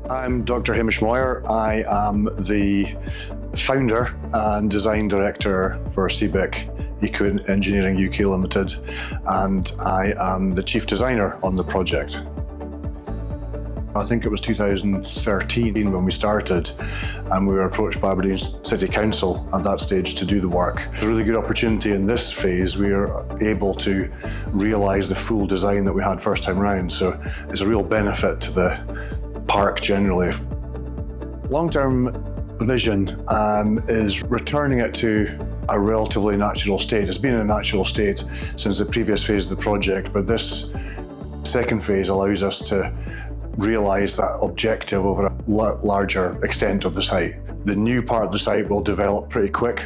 I'm Dr. Hamish Moyer. I am the founder and design director for CBIC Eco Engineering UK Limited, and I am the chief designer on the project. I think it was 2013 when we started, and we were approached by Aberdeen City Council at that stage to do the work. It's a really good opportunity in this phase. We are able to realise the full design that we had first time round, so it's a real benefit to the park generally. Long-term vision is returning it to a relatively natural state. It's been in a natural state since the previous phase of the project, but this second phase allows us to realise that objective over a larger extent of the site. The new part of the site will develop pretty quick,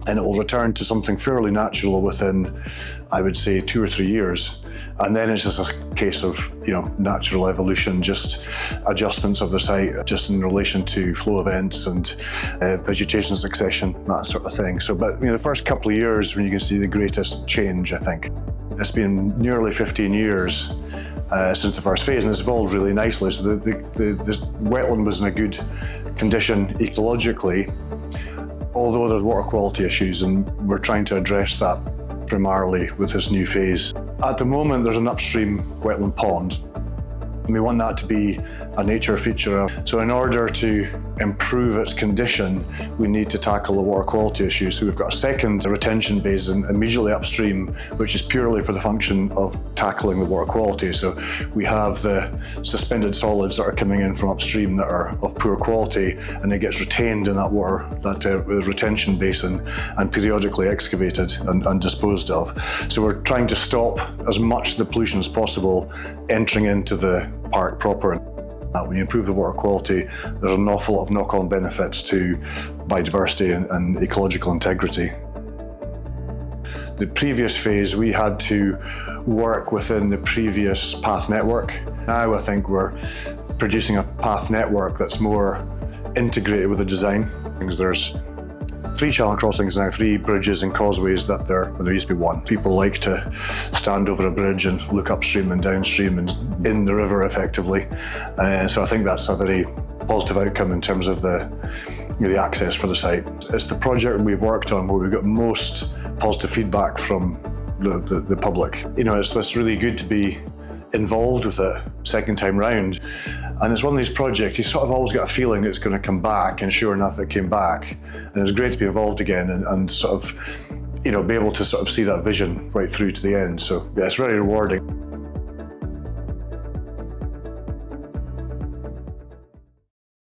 and it will return to something fairly natural within, I would say, 2 or 3 years. And then it's just a case of, natural evolution, just adjustments of the site, just in relation to flow events and vegetation succession, that sort of thing. So, but the first couple of years when you can see the greatest change, I think. It's been nearly 15 years since the first phase, and it's evolved really nicely. So the wetland was in a good condition ecologically, although there's water quality issues, and we're trying to address that primarily with this new phase. At the moment, there's an upstream wetland pond, and we want that to be a nature feature. So in order to improve its condition, we need to tackle the water quality issue. So we've got a second retention basin immediately upstream, which is purely for the function of tackling the water quality. So we have the suspended solids that are coming in from upstream that are of poor quality, and it gets retained in that water, that retention basin, and periodically excavated and disposed of. So we're trying to stop as much of the pollution as possible entering into the park proper. When you improve the water quality, there's an awful lot of knock-on benefits to biodiversity and ecological integrity. The previous phase, we had to work within the previous path network. Now I think we're producing a path network that's more integrated with the design. There's 3 channel crossings now, 3 bridges and causeways that there used to be 1. People like to stand over a bridge and look upstream and downstream and in the river effectively. So I think that's a very positive outcome in terms of the access for the site. It's the project we've worked on where we've got most positive feedback from the public. It's really good to be involved with it second time round. And it's one of these projects, you sort of always got a feeling it's going to come back, and sure enough it came back. And it was great to be involved again and sort of, be able to sort of see that vision right through to the end. So yeah, it's very rewarding.